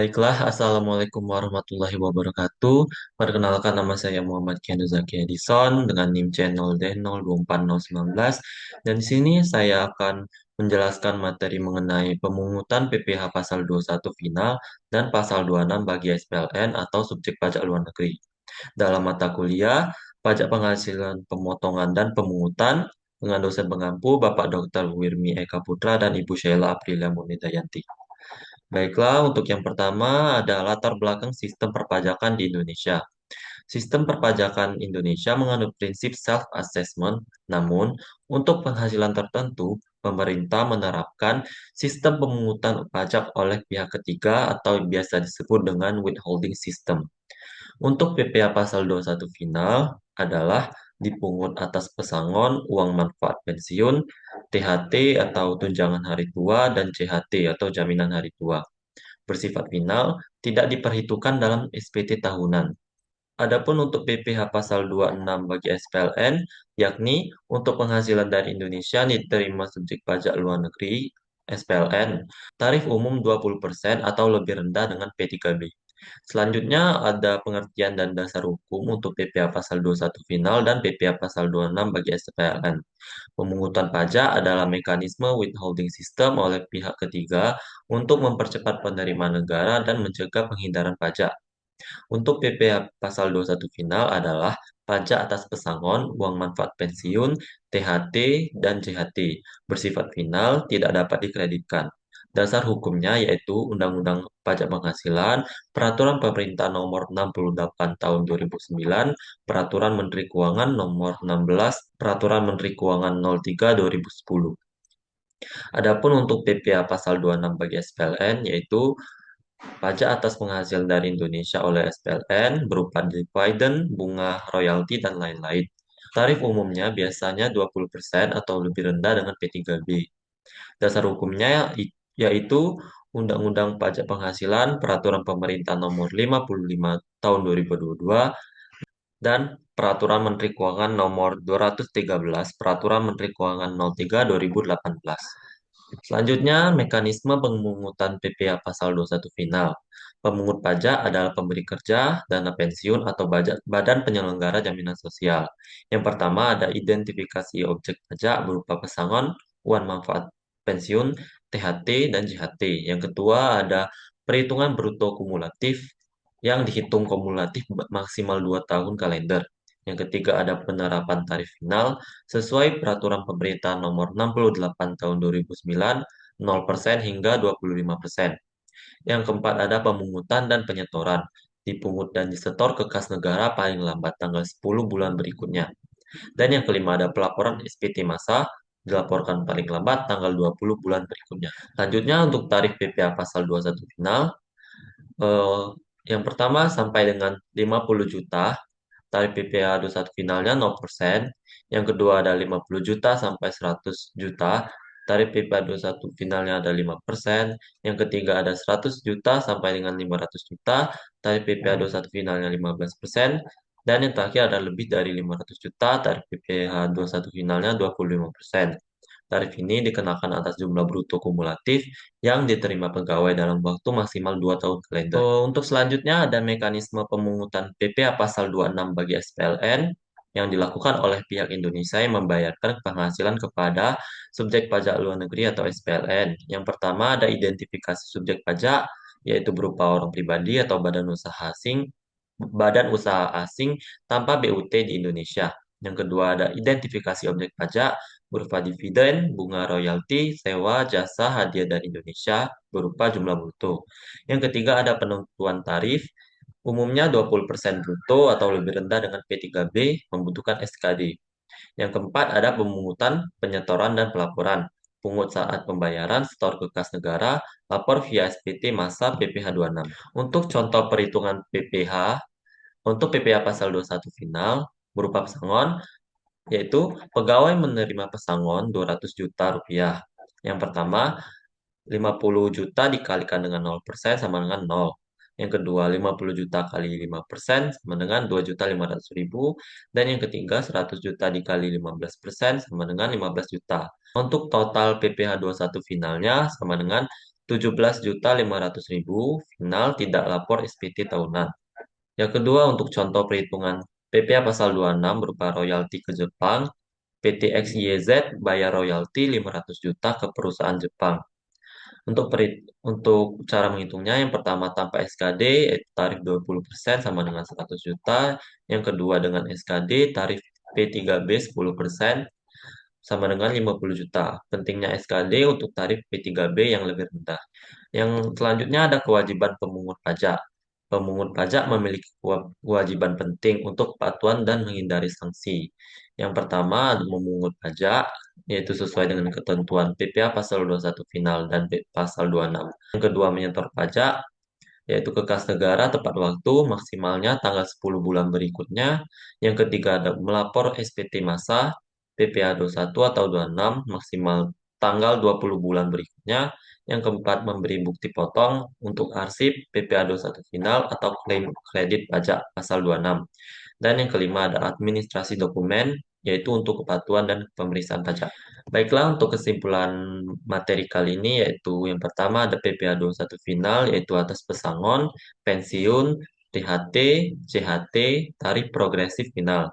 Baiklah, Assalamualaikum warahmatullahi wabarakatuh. Perkenalkan nama saya Muhammad Kianu Zaki Edison dengan NIM channel D024019. Dan di sini saya akan menjelaskan materi mengenai pemungutan PPh pasal 21 final dan pasal 26 bagi SPLN atau subjek pajak luar negeri. Dalam mata kuliah, pajak penghasilan pemotongan dan pemungutan dengan dosen pengampu Bapak Dr. Wirmi Eka Putra dan Ibu Sheila Aprilia Munidayanti. Baiklah, untuk yang pertama ada latar belakang sistem perpajakan di Indonesia. Sistem perpajakan Indonesia menganut prinsip self-assessment, namun untuk penghasilan tertentu, pemerintah menerapkan sistem pemungutan pajak oleh pihak ketiga atau biasa disebut dengan withholding system. Untuk PPh pasal 21 final adalah dipungut atas pesangon, uang manfaat pensiun, THT atau tunjangan hari tua, dan CHT atau jaminan hari tua bersifat final tidak diperhitungkan dalam SPT tahunan. Adapun untuk PPh pasal 26 bagi SPLN, yakni untuk penghasilan dari Indonesia diterima subjek pajak luar negeri SPLN, tarif umum 20% atau lebih rendah dengan P3B. Selanjutnya ada pengertian dan dasar hukum untuk PPh pasal 21 final dan PPh pasal 26 bagi SPLN. Pemungutan pajak adalah mekanisme withholding system oleh pihak ketiga untuk mempercepat penerimaan negara dan mencegah penghindaran pajak. Untuk PPh pasal 21 final adalah pajak atas pesangon, uang manfaat pensiun, THT, dan JHT. Bersifat final, tidak dapat dikreditkan. Dasar hukumnya yaitu Undang-Undang Pajak Penghasilan, Peraturan Pemerintah Nomor 68 Tahun 2009, Peraturan Menteri Keuangan Nomor 16, Peraturan Menteri Keuangan 03 2010. Adapun untuk PPh pasal 26 bagi SPLN yaitu pajak atas penghasilan dari Indonesia oleh SPLN berupa dividen, bunga, royalti, dan lain-lain. Tarif umumnya biasanya 20% atau lebih rendah dengan P3B. Dasar hukumnya yaitu Undang-Undang Pajak Penghasilan, Peraturan Pemerintah Nomor 55 Tahun 2022, dan Peraturan Menteri Keuangan Nomor 213, Peraturan Menteri Keuangan 03 2018. Selanjutnya, mekanisme pemungutan PPh pasal 21 final. Pemungut pajak adalah pemberi kerja, dana pensiun, atau badan penyelenggara jaminan sosial. Yang pertama ada identifikasi objek pajak berupa pesangon, uang manfaat pensiun, THT, dan JHT. Yang kedua ada perhitungan bruto kumulatif yang dihitung kumulatif maksimal 2 tahun kalender. Yang ketiga ada penerapan tarif final sesuai peraturan pemerintah nomor 68 tahun 2009, 0% hingga 25%. Yang keempat ada pemungutan dan penyetoran. Dipungut dan disetor ke kas negara paling lambat tanggal 10 bulan berikutnya. Dan yang kelima ada pelaporan SPT massa dilaporkan paling lambat tanggal 20 bulan berikutnya. Selanjutnya untuk tarif PPh pasal 21 final, eh, yang pertama sampai dengan 50 juta, tarif PPh 21 finalnya 0%. Yang kedua ada 50 juta sampai 100 juta, tarif PPh 21 finalnya ada 5%. Yang ketiga ada 100 juta sampai dengan 500 juta, tarif PPh 21 finalnya 15%. Dan yang terakhir ada lebih dari 500 juta, tarif PPh 21 finalnya 25%. Tarif ini dikenakan atas jumlah bruto kumulatif yang diterima pegawai dalam waktu maksimal 2 tahun kalender. Untuk selanjutnya ada mekanisme pemungutan PPh pasal 26 bagi SPLN yang dilakukan oleh pihak Indonesia yang membayarkan penghasilan kepada subjek pajak luar negeri atau SPLN. Yang pertama ada identifikasi subjek pajak, yaitu berupa orang pribadi atau badan usaha asing tanpa BUT di Indonesia. Yang kedua ada identifikasi objek pajak berupa dividen, bunga royalti, sewa, jasa, hadiah dari Indonesia berupa jumlah bruto. Yang ketiga ada penentuan tarif, umumnya 20% bruto atau lebih rendah dengan P3B membutuhkan SKD. Yang keempat ada pemungutan, penyetoran, dan pelaporan. Pungut saat pembayaran, setor ke kas negara, lapor via SPT masa PPh 26. Untuk contoh perhitungan PPh, untuk PPh pasal 21 final berupa pesangon, yaitu pegawai menerima pesangon 200 juta rupiah. Yang pertama, 50 juta dikalikan dengan 0% sama dengan 0. Yang kedua, 50 juta kali 5% sama dengan 2.500.000. Dan yang ketiga, 100 juta dikali 15% sama dengan 15 juta. Untuk total PPh 21 finalnya sama dengan 17.500.000, final tidak lapor SPT tahunan. Yang kedua, untuk contoh perhitungan PPh pasal 26 berupa royalti ke Jepang, PT XYZ bayar royalti 500 juta ke perusahaan Jepang. Untuk cara menghitungnya, yang pertama tanpa SKD, yaitu tarif 20% sama dengan 100 juta. Yang kedua dengan SKD, tarif P3B 10% sama dengan 50 juta. Pentingnya SKD untuk tarif P3B yang lebih rendah. Yang selanjutnya ada kewajiban pemungut pajak. Pemungut pajak memiliki kewajiban penting untuk kepatuhan dan menghindari sanksi. Yang pertama, memungut pajak, yaitu sesuai dengan ketentuan PPh pasal 21 final dan pasal 26. Yang kedua, menyetor pajak, yaitu ke kas negara tepat waktu, maksimalnya tanggal 10 bulan berikutnya. Yang ketiga, ada melapor SPT masa, PPh 21 atau 26, maksimal tanggal 20 bulan berikutnya. Yang keempat, memberi bukti potong untuk arsip PPh 21 final atau klaim kredit pajak pasal 26. Dan yang kelima, ada administrasi dokumen, yaitu untuk kepatuhan dan pemeriksaan pajak. Baiklah, untuk kesimpulan materi kali ini yaitu yang pertama ada PPh 21 final, yaitu atas pesangon, pensiun, THT, CHT, tarif progresif final.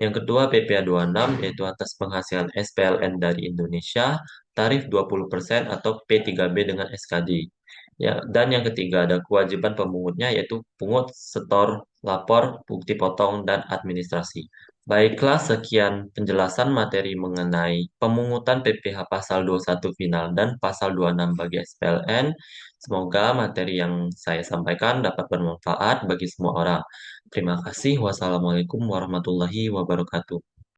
Yang kedua PPh 26 yaitu atas penghasilan SPLN dari Indonesia, tarif 20% atau P3B dengan SKD. Ya, dan yang ketiga ada kewajiban pemungutnya yaitu pungut, setor, lapor, bukti potong, dan administrasi. Baiklah, sekian penjelasan materi mengenai pemungutan PPh pasal 21 final dan pasal 26 bagi SPLN. Semoga materi yang saya sampaikan dapat bermanfaat bagi semua orang. Terima kasih. Wassalamualaikum warahmatullahi wabarakatuh.